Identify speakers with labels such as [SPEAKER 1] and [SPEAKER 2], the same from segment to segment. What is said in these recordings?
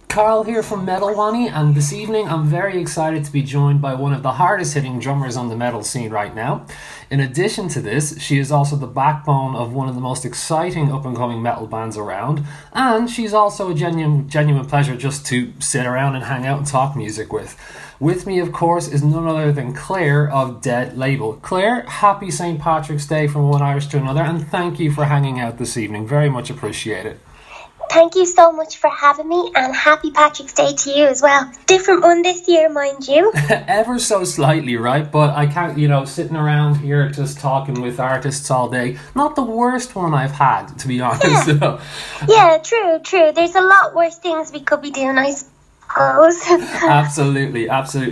[SPEAKER 1] Carl here from Metal Wani, and this evening I'm very excited to be joined by one of the hardest hitting drummers on the metal scene right now. In addition to this, she is also the backbone of one of the most exciting up and coming metal bands around, and she's also a genuine pleasure just to sit around and hang out and talk music with. With me, of course, is none other than Claire of Dead Label. Claire, happy St. Patrick's Day from one Irish to another, and thank you for hanging out this evening. Very much appreciated.
[SPEAKER 2] Thank you so much for having me, and happy Patrick's Day to you as well. Different one this year, mind you.
[SPEAKER 1] Ever so slightly, right? But I can't, sitting around here just talking with artists all day, not the worst one I've had, to be honest.
[SPEAKER 2] Yeah, true. There's a lot worse things we could be doing, I suppose.
[SPEAKER 1] Absolutely.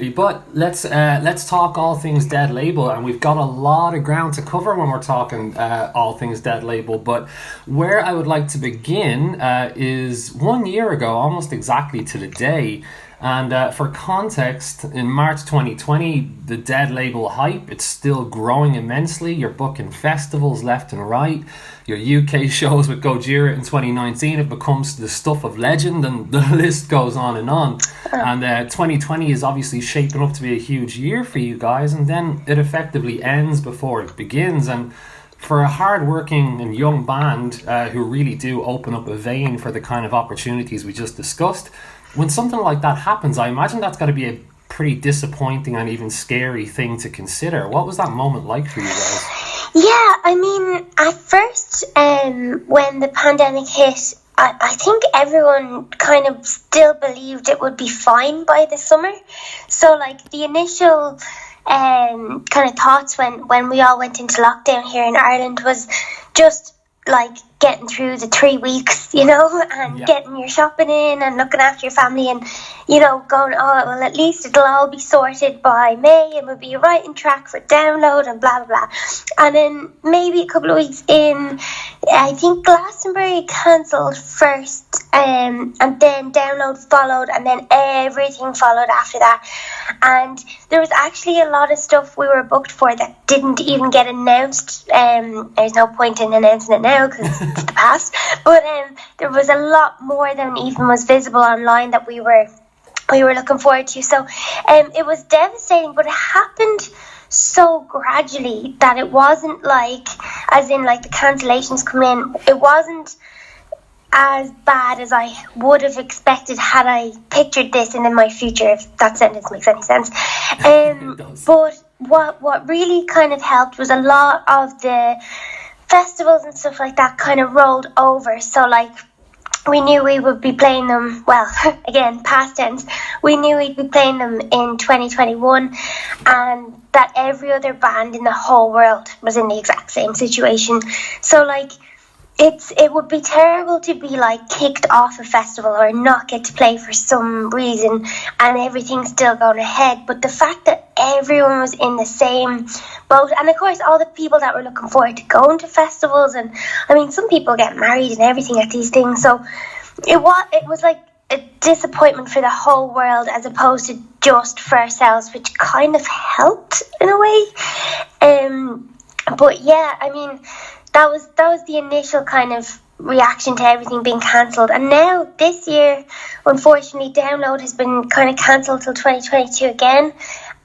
[SPEAKER 1] But let's talk all things Dead Label, and we've got a lot of ground to cover when we're talking all things Dead Label. But where I would like to begin is 1 year ago, almost exactly to the day. And for context, in March 2020, the Dead Label hype, it's still growing immensely. You're booking festivals left and right. Your UK shows with Gojira in 2019, it becomes the stuff of legend, and the list goes on and on. And 2020 is obviously shaping up to be a huge year for you guys, and then it effectively ends before it begins. And for a hard-working and young band who really do open up a vein for the kind of opportunities we just discussed, when something like that happens, I imagine that's got to be a pretty disappointing and even scary thing to consider. What was that moment like for you guys?
[SPEAKER 2] Yeah, I mean, at first, when the pandemic hit, I think everyone kind of still believed it would be fine by the summer. So, like, the initial kind of thoughts when we all went into lockdown here in Ireland was just like getting through the 3 weeks, and getting your shopping in and looking after your family and, going, oh, well, at least it'll all be sorted by May and we'll be right in track for download and blah, blah, blah. And then maybe a couple of weeks in, I think Glastonbury cancelled first, and then download followed, and then everything followed after that. And there was actually a lot of stuff we were booked for that didn't even get announced. There's no point in announcing it now because it's the past. But there was a lot more than even was visible online that we were looking forward to. So it was devastating, but it happened so gradually that it wasn't like, as in like the cancellations come in, it wasn't as bad as I would have expected had I pictured this in my future, if that sentence makes any sense. But what really kind of helped was a lot of the festivals and stuff like that kind of rolled over. So like we knew we would be playing them, well, again, past tense, we knew we'd be playing them in 2021, and that every other band in the whole world was in the exact same situation. So like it would be terrible to be like kicked off a festival or not get to play for some reason and everything's still going ahead. But the fact that everyone was in the same boat, and of course all the people that were looking forward to going to festivals, and I mean some people get married and everything at these things, so it was like a disappointment for the whole world as opposed to just for ourselves, which kind of helped in a way. But yeah, I mean, that was the initial kind of reaction to everything being cancelled. And now this year, unfortunately, download has been kind of cancelled till 2022 again,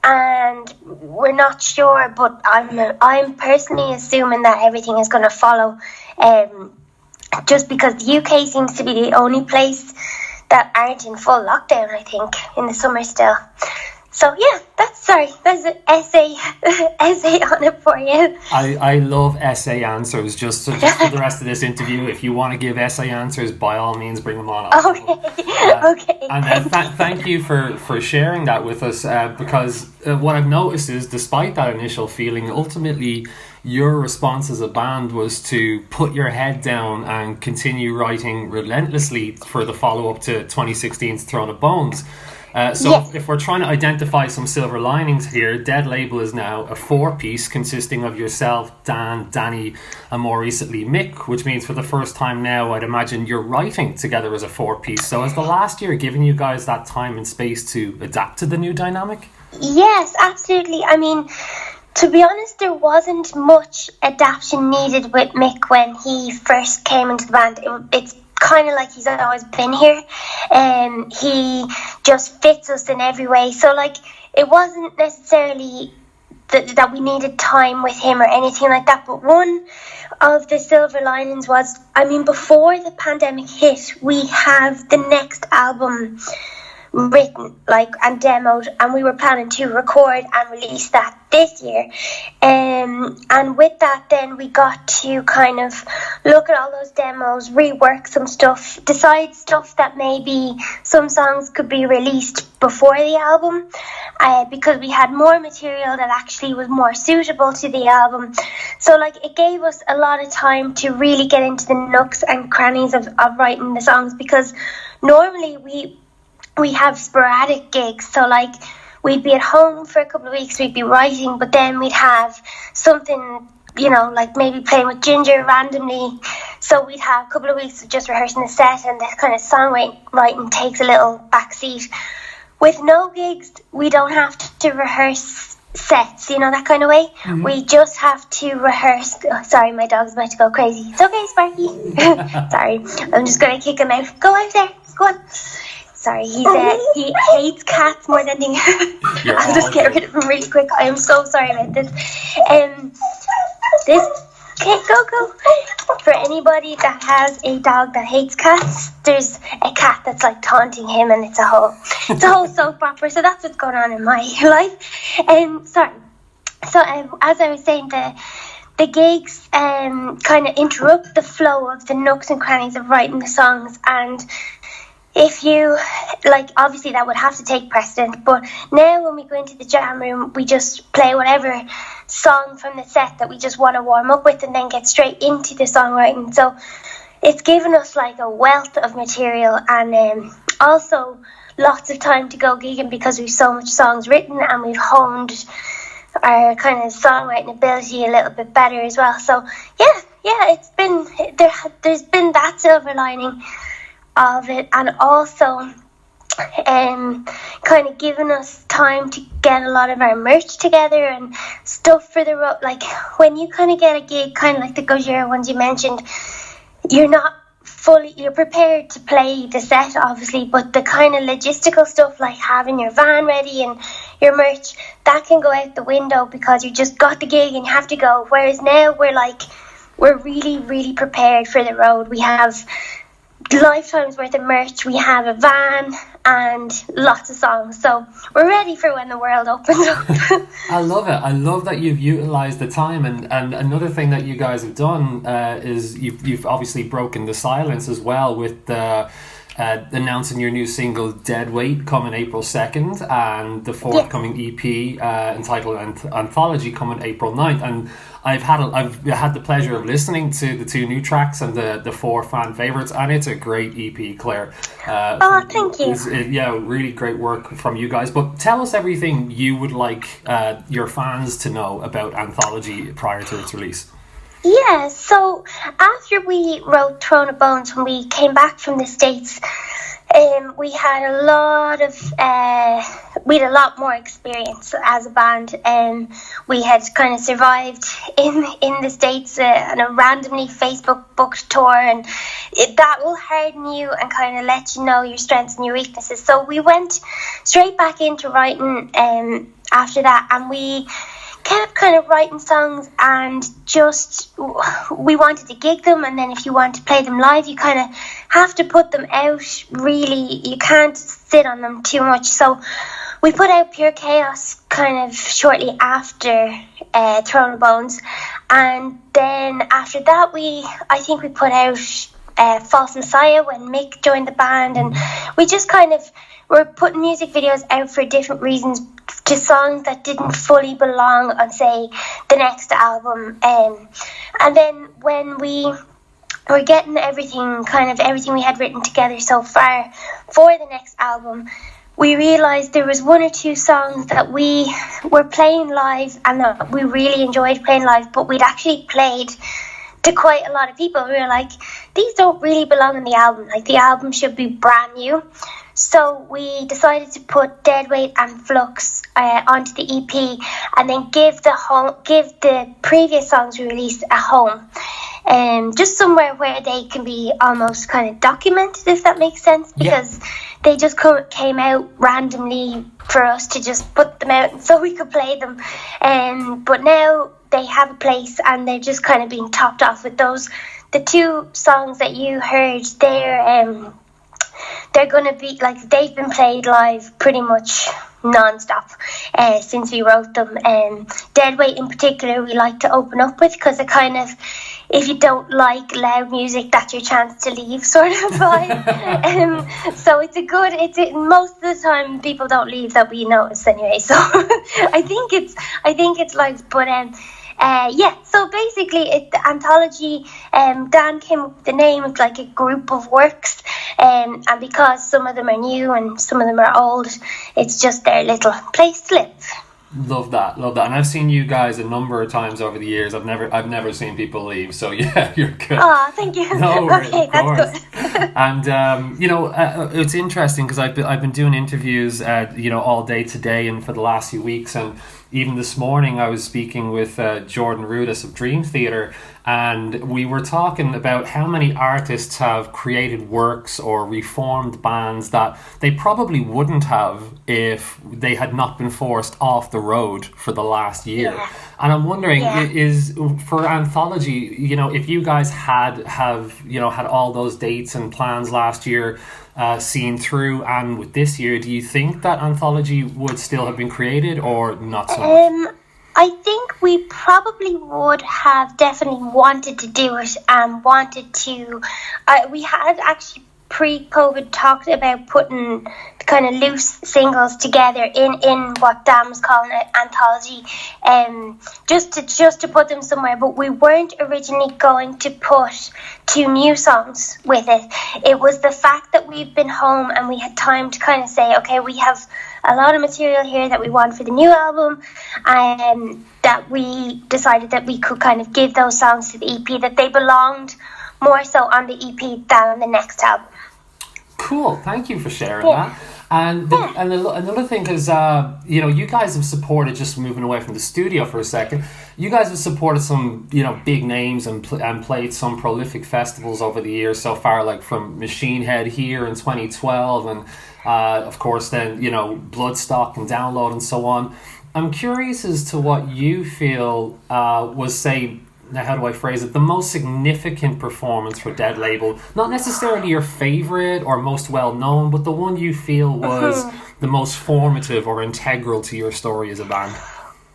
[SPEAKER 2] and we're not sure, but I'm personally assuming that everything is going to follow, just because the UK seems to be the only place that aren't in full lockdown, I think, in the summer still. So yeah, that's an essay on it for you.
[SPEAKER 1] I love essay answers. Just for the rest of this interview, if you want to give essay answers, by all means, bring them on.
[SPEAKER 2] Okay.
[SPEAKER 1] And thank you for sharing that with us, because what I've noticed is, despite that initial feeling, ultimately your response as a band was to put your head down and continue writing relentlessly for the follow-up to 2016's Throne of Bones. If we're trying to identify some silver linings here, Dead Label is now a 4-piece consisting of yourself, Dan, Danny, and more recently Mick, which means for the first time now, I'd imagine you're writing together as a 4-piece. So has the last year given you guys that time and space to adapt to the new dynamic?
[SPEAKER 2] Yes, absolutely. I mean, to be honest, there wasn't much adaptation needed with Mick when he first came into the band. It's kind of like he's always been here. He just fits us in every way. So like, it wasn't necessarily that we needed time with him or anything like that. But one of the silver linings was, I mean, before the pandemic hit, we have the next album written, like, and demoed, and we were planning to record and release that this year. And with that, then we got to kind of look at all those demos, rework some stuff, decide stuff that maybe some songs could be released before the album, because we had more material that actually was more suitable to the album. So like, it gave us a lot of time to really get into the nooks and crannies of writing the songs, because normally we have sporadic gigs. So like, we'd be at home for a couple of weeks, we'd be writing, but then we'd have something, you know, like maybe playing with Ginger randomly. So we'd have a couple of weeks of just rehearsing the set, and that kind of songwriting takes a little backseat. With no gigs, we don't have to rehearse sets, you know, that kind of way. Mm-hmm. We just have to rehearse. Oh, sorry, my dog's about to go crazy. It's okay, Sparky. Sorry, I'm just going to kick him out. Go out there. Go on. Sorry, he hates cats more than anything. I'll just get rid of him really quick. I am so sorry about this. Okay, go. For anybody that has a dog that hates cats, there's a cat that's like taunting him, and it's a whole soap opera. So that's what's going on in my life. Sorry. So as I was saying, the gigs kind of interrupt the flow of the nooks and crannies of writing the songs, and if you, like, obviously that would have to take precedent, but now when we go into the jam room, we just play whatever song from the set that we just want to warm up with, and then get straight into the songwriting. So it's given us like a wealth of material, and also lots of time to go gigging, because we've so much songs written, and we've honed our kind of songwriting ability a little bit better as well. So yeah, it's been, there's been that silver lining of it, and also kind of giving us time to get a lot of our merch together and stuff for the road. Like, when you kind of get a gig, kind of like the Gojira ones you mentioned, you're prepared to play the set, obviously, but the kind of logistical stuff, like having your van ready and your merch, that can go out the window because you just got the gig and you have to go. Whereas now we're really, really prepared for the road. We have lifetimes worth of merch, we have a van, and lots of songs, so we're ready for when the world opens up.
[SPEAKER 1] I love it. I love that you've utilised the time, and another thing that you guys have done is you've obviously broken the silence as well with announcing your new single Deadweight coming April 2nd, and the forthcoming EP entitled Anthology coming April 9th. And I've had the pleasure of listening to the two new tracks and the four fan favourites, and it's a great EP, Claire.
[SPEAKER 2] Thank you.
[SPEAKER 1] Really great work from you guys. But tell us everything you would like your fans to know about Anthology prior to its release.
[SPEAKER 2] Yeah, so after we wrote Throne of Bones, when we came back from the States, we had a lot more experience as a band. We had kind of survived in the States on a randomly Facebook booked tour, and that will harden you and kind of let you know your strengths and your weaknesses. So we went straight back into writing after that, and we kept kind of writing songs, and just we wanted to gig them, and then if you want to play them live, you kind of have to put them out. Really, you can't sit on them too much. So we put out Pure Chaos kind of shortly after Throne of Bones, and then after that I think we put out False Messiah when Mick joined the band, and we just kind of were putting music videos out for different reasons to songs that didn't fully belong on, say, the next album. And then when we were getting everything we had written together so far for the next album, we realised there was one or two songs that we were playing live and that we really enjoyed playing live, but we'd actually played to quite a lot of people. We were like, these don't really belong on the album. Like, the album should be brand new. So we decided to put Deadweight and Flux onto the EP, and then give the previous songs we released a home. just somewhere where they can be almost kind of documented, if that makes sense, because they just came out randomly for us to just put them out so we could play them. But now they have a place and they're just kind of being topped off with those. The 2 songs that you heard, they're going to be, like, they've been played live pretty much non-stop since we wrote them. Deadweight in particular we like to open up with, because it kind of, if you don't like loud music, that's your chance to leave sort of vibe. So most of the time people don't leave that we notice anyway, so I think it's like, but so basically the Anthology, Dan came up with the name. It's like a group of works, and because some of them are new and some of them are old, it's just their little place to live.
[SPEAKER 1] Love that. And I've seen you guys a number of times over the years. I've never seen people leave. So yeah, you're good.
[SPEAKER 2] Oh, thank you.
[SPEAKER 1] No worries,
[SPEAKER 2] okay, that's good.
[SPEAKER 1] And it's interesting because I've been doing interviews, all day today and for the last few weeks, and even this morning I was speaking with Jordan Rudis of Dream Theatre, and we were talking about how many artists have created works or reformed bands that they probably wouldn't have if they had not been forced off the road for the last year. Yeah. And I'm wondering, is for Anthology, if you guys had all those dates and plans last year seen through, and with this year, do you think that Anthology would still have been created or not so much?
[SPEAKER 2] I think we probably would have definitely wanted to do it and wanted to. We had actually pre-COVID talked about putting kind of loose singles together in what Dan was calling an anthology, just to put them somewhere. But we weren't originally going to put 2 new songs with it. It was the fact that we've been home and we had time to kind of say, okay, we have a lot of material here that we want for the new album, and that we decided that we could kind of give those songs to the EP, that they belonged more so on the EP than on the next album.
[SPEAKER 1] Cool, thank you for sharing that. And another thing is, you guys have supported, just moving away from the studio for a second, you guys have supported some, big names and played some prolific festivals over the years so far, like from Machine Head here in 2012, and of course then, Bloodstock and Download and so on. I'm curious as to what you feel was, say, now how do I phrase it, the most significant performance for Dead Label. Not necessarily your favourite or most well known, but the one you feel was the most formative or integral to your story as a band.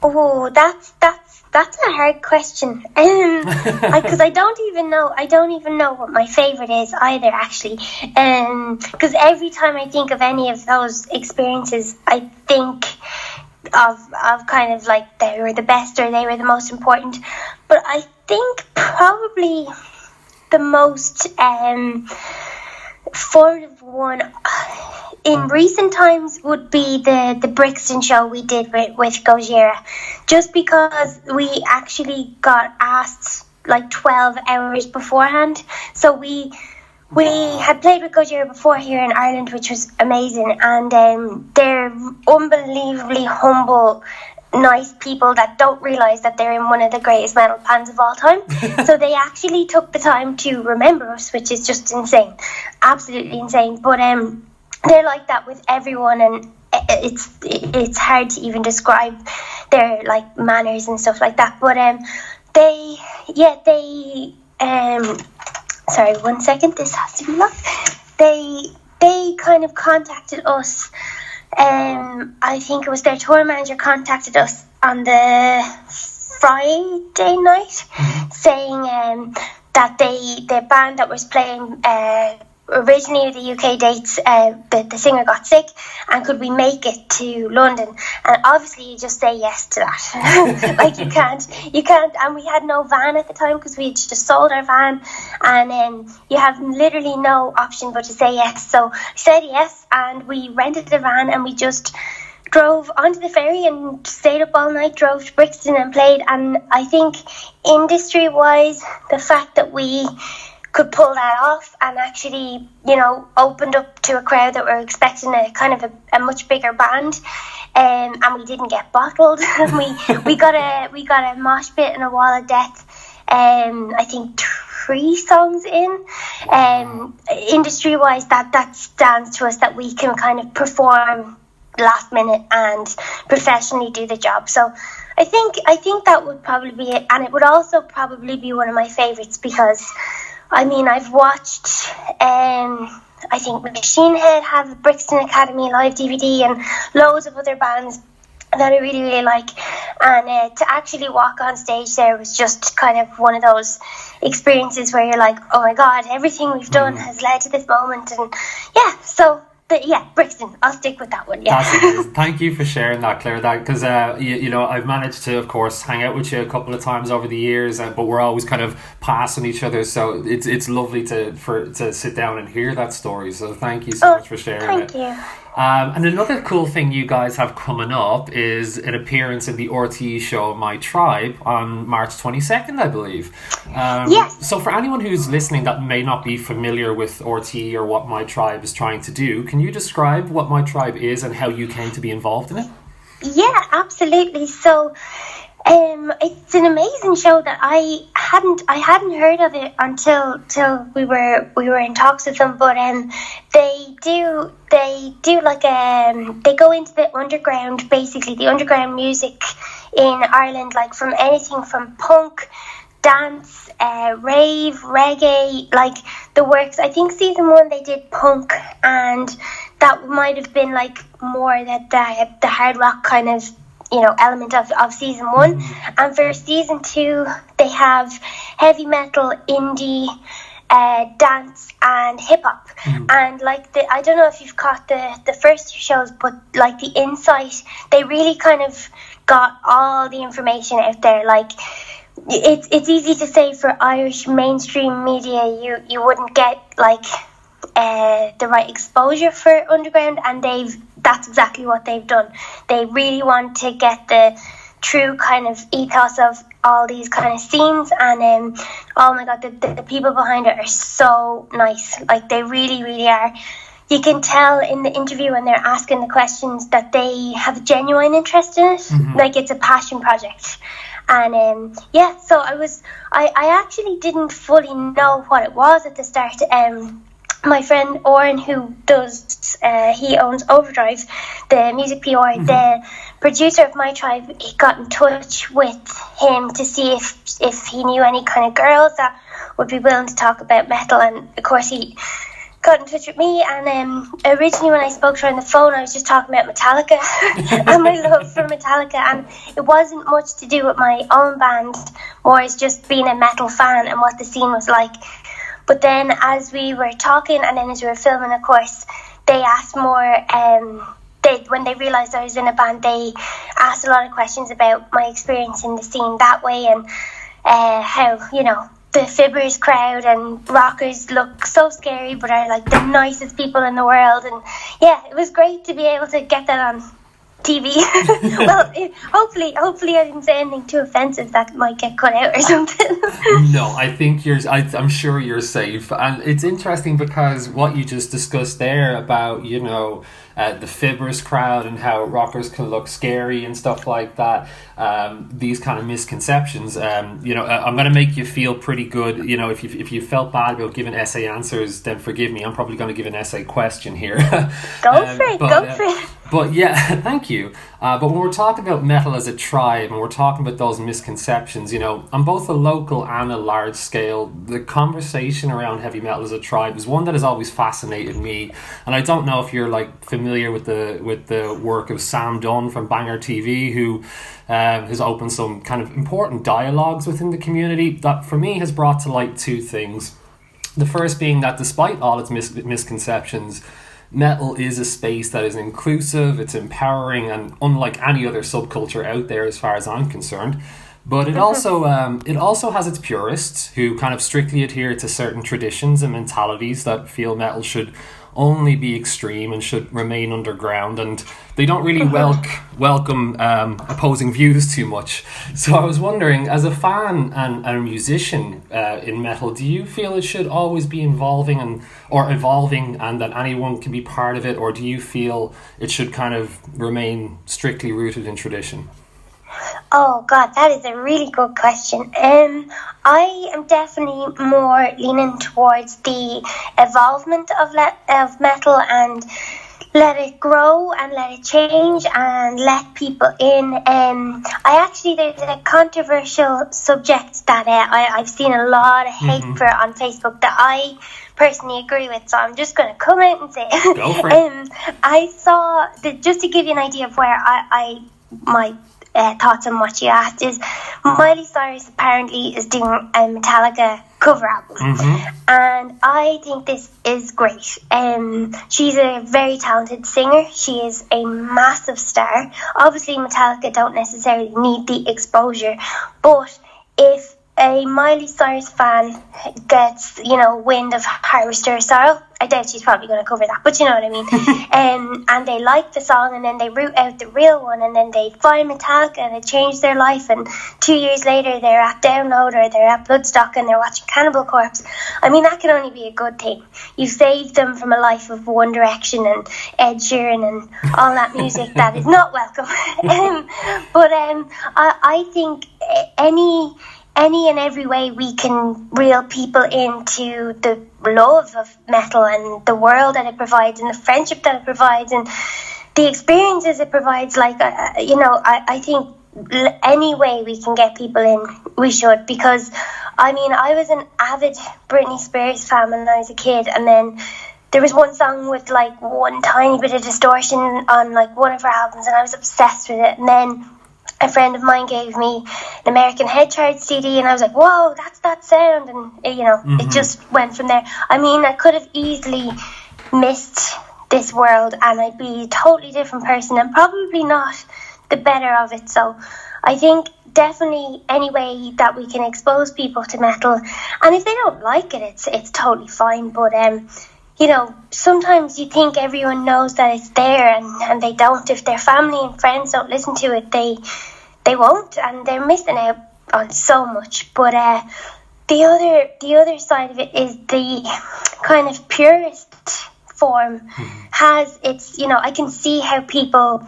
[SPEAKER 2] Oh, that's a hard question. Because I don't even know what my favourite is either, actually. Because every time I think of any of those experiences, I think of kind of like they were the best or they were the most important. But I think probably the most formative one in recent times would be the Brixton show we did with Gojira, just because we actually got asked like 12 hours beforehand. So we had played with Gojira before here in Ireland, which was amazing, and they're unbelievably humble, nice people that don't realise that they're in one of the greatest metal bands of all time. So they actually took the time to remember us, which is just insane, absolutely insane. But they're like that with everyone, and it's hard to even describe their like manners and stuff like that. But they sorry, 1 second, this has to be locked. They kind of contacted us. I think it was their tour manager contacted us on the Friday night, saying that the band that was playing originally the UK dates, the singer got sick, and could we make it to London? And obviously you just say yes to that. Like you can't, and we had no van at the time because we had just sold our van, and you have literally no option but to say yes. So I said yes, and we rented a van and we just drove onto the ferry and stayed up all night, drove to Brixton and played. And I think industry wise, the fact that we could pull that off and actually, opened up to a crowd that were expecting a kind of a much bigger band, and we didn't get bottled. we got a mosh pit and a wall of death I think 3 songs in. Industry-wise, that stands to us that we can kind of perform last minute and professionally do the job. So I think that would probably be it, and it would also probably be one of my favorites because, I mean, I've watched. I think Machine Head have the Brixton Academy live DVD and loads of other bands that I really, really like. And to actually walk on stage there was just kind of one of those experiences where you're like, oh my God, everything we've done has led to this moment. And yeah, so... But yeah, Brixton, I'll stick with that one. Yeah.
[SPEAKER 1] Thank you for sharing that, Claire. That because you know, I've managed to, of course, hang out with you a couple of times over the years, but we're always kind of passing each other. So it's lovely to sit down and hear that story. So thank you so much for sharing it.
[SPEAKER 2] Thank you.
[SPEAKER 1] And another cool thing you guys have coming up is an appearance in the RTE show My Tribe on March 22nd, I believe.
[SPEAKER 2] Yes.
[SPEAKER 1] So for anyone who's listening that may not be familiar with RTE or what My Tribe is trying to do, can you describe what My Tribe is and how you came to be involved in it?
[SPEAKER 2] Yeah, absolutely. So it's an amazing show that I hadn't heard of it until we were in talks with them. But they do like they go into the underground, basically the underground music in Ireland, like from anything from punk, dance, rave, reggae, like the works. I think season 1 they did punk, and that might have been like more the hard rock kind of, you know, element of season 1. And for season 2 they have heavy metal, indie, dance and hip hop. And like I don't know if you've caught the first 2 shows, but like the insight, they really kind of got all the information out there. Like it's easy to say for Irish mainstream media you wouldn't get like the right exposure for underground, and that's exactly what they've done. They really want to get the true kind of ethos of all these kind of scenes, and oh my God, the people behind it are so nice. Like they really, really are. You can tell in the interview when they're asking the questions that they have a genuine interest in it. Like it's a passion project. And yeah, so I actually didn't fully know what it was at the start. My friend Oren, who does, he owns Overdrive, the music PR, the producer of My Tribe, he got in touch with him to see if he knew any kind of girls that would be willing to talk about metal. And of course he got in touch with me, and originally when I spoke to her on the phone I was just talking about Metallica and my love for Metallica, and it wasn't much to do with my own band, more as just being a metal fan and what the scene was like. But then as we were talking and then as we were filming, of course, they asked more. When they realised I was in a band, they asked a lot of questions about my experience in the scene that way, and how, you know, the fibbers crowd and rockers look so scary but are like the nicest people in the world. And yeah, it was great to be able to get that on TV. Well, hopefully I didn't say anything too offensive that might get cut out or something.
[SPEAKER 1] No, I think I'm sure you're safe. And it's interesting because what you just discussed there about, you know, the fibbers crowd and how rockers can look scary and stuff like that, these kind of misconceptions, you know, I'm going to make you feel pretty good. You know, if you felt bad about giving essay answers, then forgive me. I'm probably going to give an essay question here.
[SPEAKER 2] Go for it.
[SPEAKER 1] But yeah, thank you. But when we're talking about metal as a tribe and we're talking about those misconceptions, you know, on both a local and a large scale, the conversation around heavy metal as a tribe is one that has always fascinated me. And I don't know if you're like familiar with the work of Sam Dunn from Banger TV, who has opened some kind of important dialogues within the community that for me has brought to light 2 things. The first being that despite all its misconceptions, metal is a space that is inclusive, it's empowering, and unlike any other subculture out there as far as I'm concerned. But it also has its purists who kind of strictly adhere to certain traditions and mentalities that feel metal should only be extreme and should remain underground, and they don't really welcome opposing views too much. So I was wondering, as a fan and a musician in metal, do you feel it should always be evolving and that anyone can be part of it, or do you feel it should kind of remain strictly rooted in tradition?
[SPEAKER 2] Oh God, that is a really good question. I am definitely more leaning towards the evolvement of metal and let it grow and let it change and let people in. There's a controversial subject that I've seen a lot of hate for on Facebook that I personally agree with, so I'm just going to come out and say it.
[SPEAKER 1] Go for it.
[SPEAKER 2] I saw, just to give you an idea of where my thoughts on what you asked is, Miley Cyrus apparently is doing a Metallica cover album, and I think this is great. She's a very talented singer. She is a massive star. Obviously Metallica don't necessarily need the exposure, but if a Miley Cyrus fan gets, wind of Harvester of Sorrow, I doubt she's probably going to cover that, but you know what I mean. And they like the song, and then they root out the real one, and then they find Metallica, and it changed their life, and 2 years later they're at Download or they're at Bloodstock and they're watching Cannibal Corpse. I mean, that can only be a good thing. You saved them from a life of One Direction and Ed Sheeran and all that music that is not welcome. I think any and every way we can reel people into the love of metal and the world that it provides and the friendship that it provides and the experiences it provides, I think any way we can get people in, we should, because I mean, I was an avid Britney Spears fan when I was a kid, and then there was one song with one tiny bit of distortion on one of her albums, and I was obsessed with it. And then a friend of mine gave me an American Head Charge CD, and I was like, whoa, that's that sound. And, it just went from there. I mean, I could have easily missed this world and I'd be a totally different person and probably not the better of it. So I think definitely any way that we can expose people to metal, and if they don't like it, it's totally fine. But, sometimes you think everyone knows that it's there, and they don't. If their family and friends don't listen to it, they won't, and they're missing out on so much. But the other side of it is the kind of purist form has its, I can see how people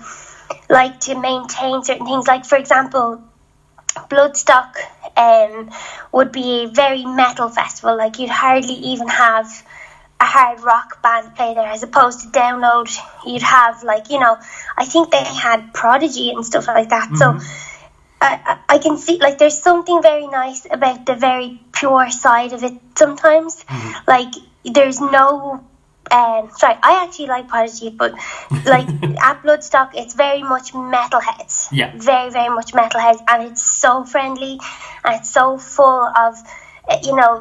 [SPEAKER 2] like to maintain certain things. Like, for example, Bloodstock would be a very metal festival. Like, you'd hardly even have a hard rock band play there, as opposed to Download you'd have I think they had Prodigy and stuff like that. So I can see there's something very nice about the very pure side of it sometimes. There's no I actually like Prodigy, but at Bloodstock it's very much metalheads.
[SPEAKER 1] Yeah.
[SPEAKER 2] Very, very much metalheads, and it's so friendly and it's so full of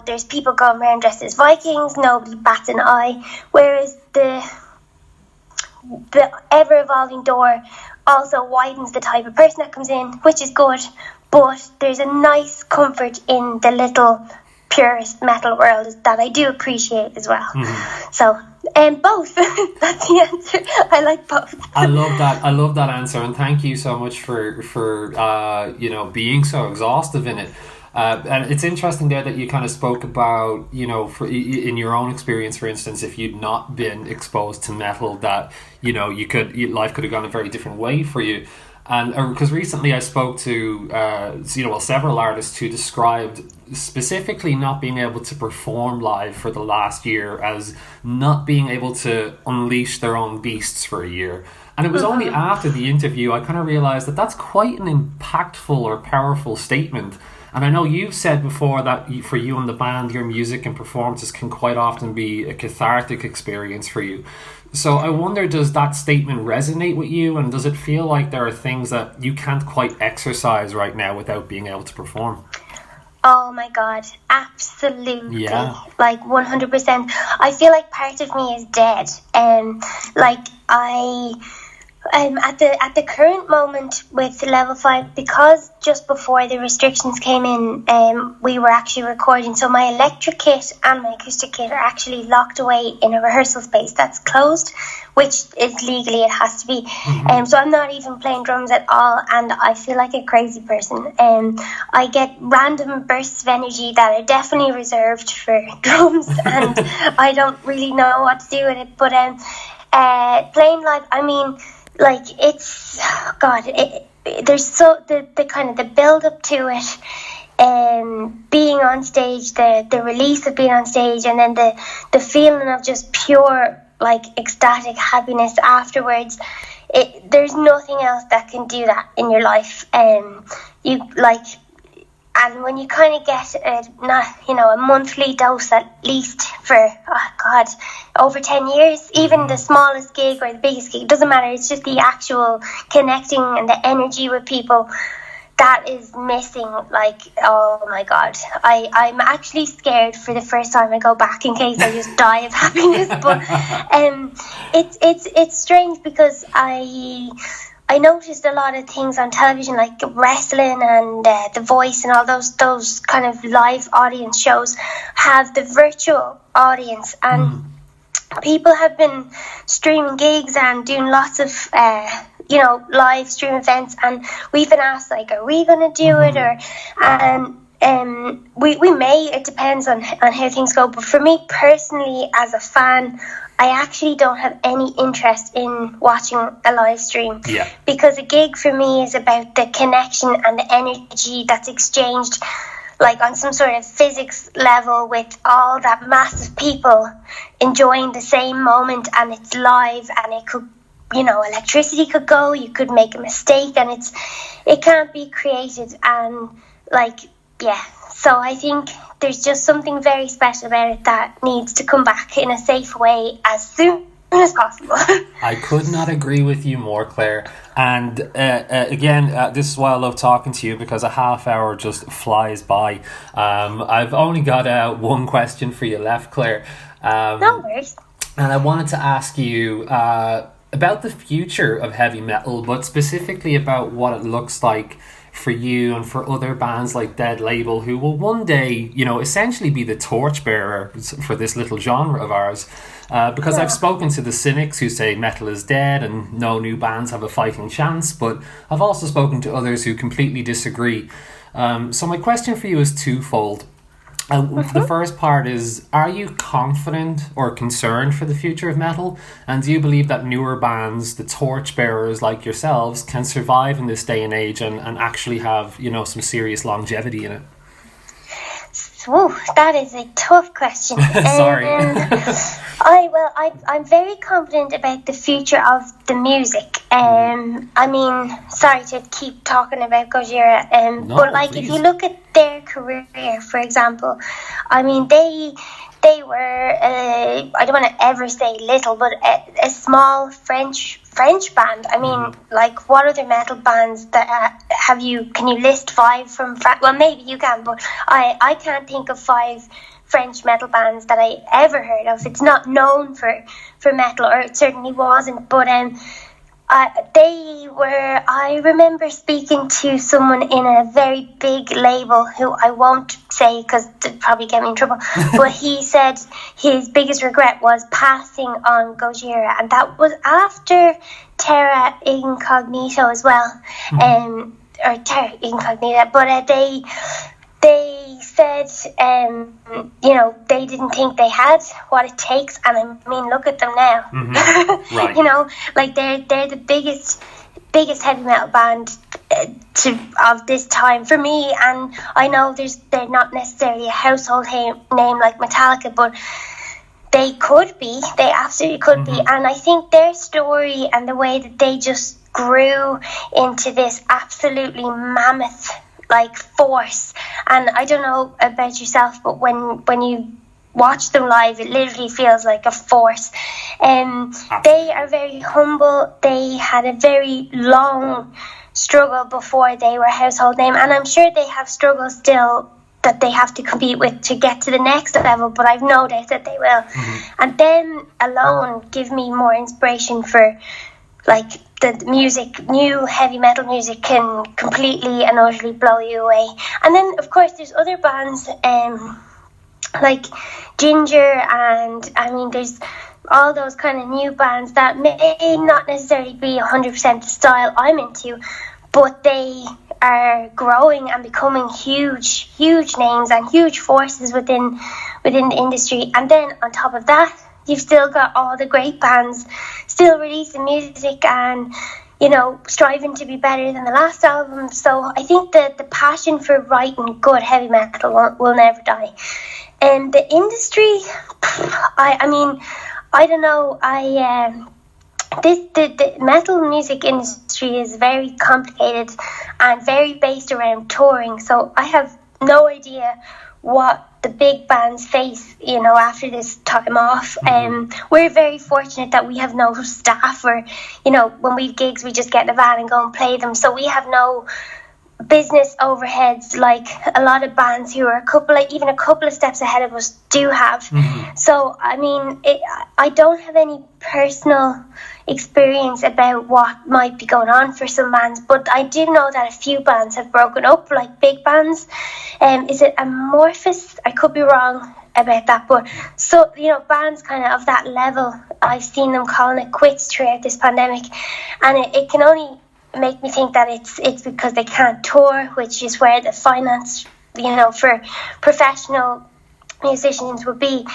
[SPEAKER 2] there's people going around dressed as Vikings, nobody bats an eye, whereas the ever-evolving door also widens the type of person that comes in, which is good, but there's a nice comfort in the little purist metal world that I do appreciate as well. So, both. That's the answer. I like both.
[SPEAKER 1] I love that answer, and thank you so much for being so exhaustive in it. And it's interesting there that you kind of spoke about, in your own experience, for instance, if you'd not been exposed to metal, that, life could have gone a very different way for you. And because recently I spoke to, several artists who described specifically not being able to perform live for the last year as not being able to unleash their own beasts for a year. And it was only after the interview I kind of realised that that's quite an impactful or powerful statement. And I know you've said before that for you and the band, your music and performances can quite often be a cathartic experience for you. So I wonder, does that statement resonate with you? And does it feel like there are things that you can't quite exercise right now without being able to perform?
[SPEAKER 2] Oh my God, absolutely.
[SPEAKER 1] Yeah.
[SPEAKER 2] 100%. I feel like part of me is dead. At the current moment with Level 5, because just before the restrictions came in, we were actually recording. So my electric kit and my acoustic kit are actually locked away in a rehearsal space that's closed, which is legally it has to be. So I'm not even playing drums at all, and I feel like a crazy person. I get random bursts of energy that are definitely reserved for drums, and I don't really know what to do with it. But playing live, I mean, there's so the kind of the build up to it, being on stage, the release of being on stage, and then the feeling of just pure like ecstatic happiness afterwards. There's nothing else that can do that in your life. You like, and when you kind of get a monthly dose at least for over 10 years, even the smallest gig or the biggest gig, it doesn't matter. It's just the actual connecting and the energy with people that is missing. Like, oh my God, I'm actually scared for the first time I go back in case I just die of happiness. But it's strange because I noticed a lot of things on television, like wrestling and The Voice and all those kind of live audience shows have the virtual audience, and people have been streaming gigs and doing lots of live stream events, and we've been asked, like, are we going to do it, or we may. It depends on how things go. But for me personally, as a fan, I actually don't have any interest in watching a live stream.
[SPEAKER 1] Yeah.
[SPEAKER 2] Because a gig for me is about the connection and the energy that's exchanged, like on some sort of physics level, with all that massive people enjoying the same moment, and it's live, and it could, electricity could go, you could make a mistake, and it can't be created. And so I think there's just something very special about it that needs to come back in a safe way as soon as possible.
[SPEAKER 1] I could not agree with you more, Claire. And again, this is why I love talking to you, because a half hour just flies by. I've only got one question for you left, Claire.
[SPEAKER 2] No worries.
[SPEAKER 1] And I wanted to ask you about the future of heavy metal, but specifically about what it looks like for you and for other bands like Dead Label, who will one day, essentially be the torchbearer for this little genre of ours. Because I've spoken to the cynics who say metal is dead and no new bands have a fighting chance, but I've also spoken to others who completely disagree. So my question for you is twofold. The first part is, are you confident or concerned for the future of metal? And do you believe that newer bands, the torchbearers like yourselves, can survive in this day and age and actually have, some serious longevity in it?
[SPEAKER 2] Whoa, that is a tough question.
[SPEAKER 1] Sorry.
[SPEAKER 2] I'm very confident about the future of the music. Sorry to keep talking about Gojira, but please. If you look at their career, for example, they were I don't want to ever say little, but a small French band. What other metal bands that can you list 5 from France? Well, maybe you can, but I can't think of 5 French metal bands that I ever heard of. It's not known for metal, or it certainly wasn't, but I remember speaking to someone in a very big label who I won't say because it'd probably get me in trouble, but he said his biggest regret was passing on Gojira, and that was after Terra Incognito as well, or Terra Incognita, but they said, they didn't think they had what it takes, and look at them now.
[SPEAKER 1] Right.
[SPEAKER 2] They're the biggest heavy metal band of this time for me, and I know they're not necessarily a household name like Metallica, but they absolutely could be, and I think their story and the way that they just grew into this absolutely mammoth force. And I don't know about yourself, but when you watch them live, it literally feels like a force. They are very humble. They had a very long struggle before they were a household name, and I'm sure they have struggles still that they have to compete with to get to the next level, but I've no doubt that they will. And them alone give me more inspiration for the music. New heavy metal music can completely and utterly blow you away. And then of course there's other bands like Ginger, and there's all those kind of new bands that may not necessarily be 100% the style I'm into, but they are growing and becoming huge names and huge forces within the industry. And then on top of that, you've still got all the great bands still releasing music, and striving to be better than the last album. So I think that the passion for writing good heavy metal will never die. And the industry, I mean, I don't know. The metal music industry is very complicated and very based around touring. So I have no idea what the big bands face, after this time off. We're very fortunate that we have no staff, or, when we have gigs, we just get in a van and go and play them. So we have no business overheads like a lot of bands who are even a couple of steps ahead of us do have. So I mean, I don't have any personal experience about what might be going on for some bands, but I do know that a few bands have broken up, like big bands. Is it Amorphous? I could be wrong about that, but so bands kind of that level, I've seen them calling it quits throughout this pandemic, and it can only make me think that it's because they can't tour, which is where the finance, for professional musicians would be.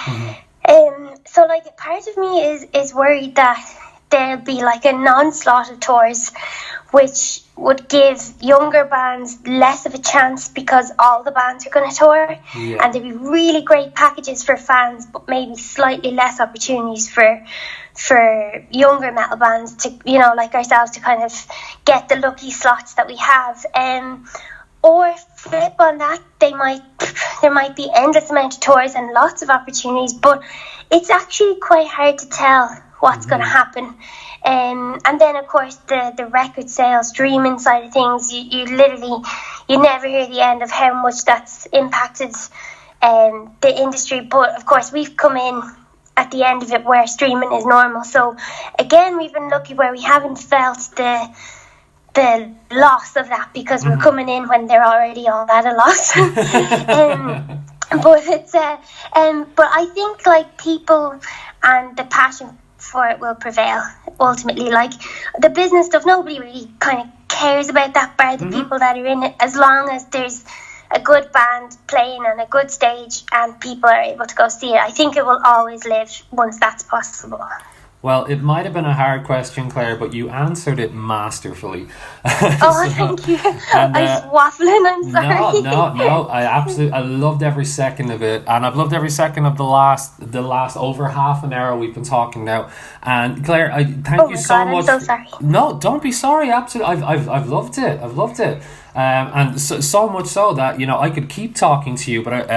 [SPEAKER 2] So like part of me is worried that there'll be like an onslaught of tours, which would give younger bands less of a chance because all the bands are going to tour, and there'd be really great packages for fans, but maybe slightly less opportunities for younger metal bands to, like ourselves, to kind of get the lucky slots that we have. Or flip on that, there might be endless amount of tours and lots of opportunities, but it's actually quite hard to tell what's going to happen. And then of course the record sales, streaming side of things, you never hear the end of how much that's impacted the industry. But of course we've come in at the end of it where streaming is normal. So again, we've been lucky where we haven't felt the loss of that, because we're coming in when they're already all at a loss. But it's but I think like people and the passion for it will prevail ultimately. Like the business stuff, nobody really kind of cares about that, bar the people that are in it, as long as there's a good band playing on a good stage and people are able to go see it. I think it will always live once that's possible.
[SPEAKER 1] Well, it might have been a hard question, Claire, but you answered it masterfully.
[SPEAKER 2] Thank you. And, I was waffling, I'm sorry.
[SPEAKER 1] No. I loved every second of it, and I've loved every second of the last over half an hour we've been talking now. And Claire, I thank you so much.
[SPEAKER 2] I'm so sorry.
[SPEAKER 1] No, don't be sorry. Absolutely, I've loved it. I've loved it. And so much so that I could keep talking to you, but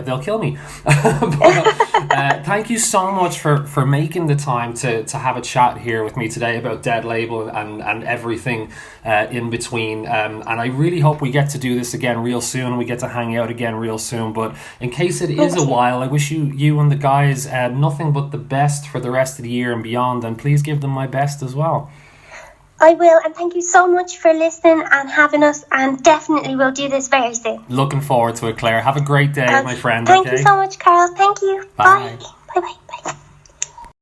[SPEAKER 1] they'll kill me. But, thank you so much for making the time to have a chat here with me today about Dead Label and everything in between. And I really hope we get to do this again real soon. We get to hang out again real soon. But in case it is a while, I wish you and the guys nothing but the best for the rest of the year and beyond. And please give them my best as well.
[SPEAKER 2] I will, and thank you so much for listening and having us, and definitely we'll do this very soon.
[SPEAKER 1] Looking forward to it, Claire. Have a great day, my friend.
[SPEAKER 2] Thank you so much, Carl. Thank you.
[SPEAKER 1] Bye.
[SPEAKER 2] Bye. Bye-bye.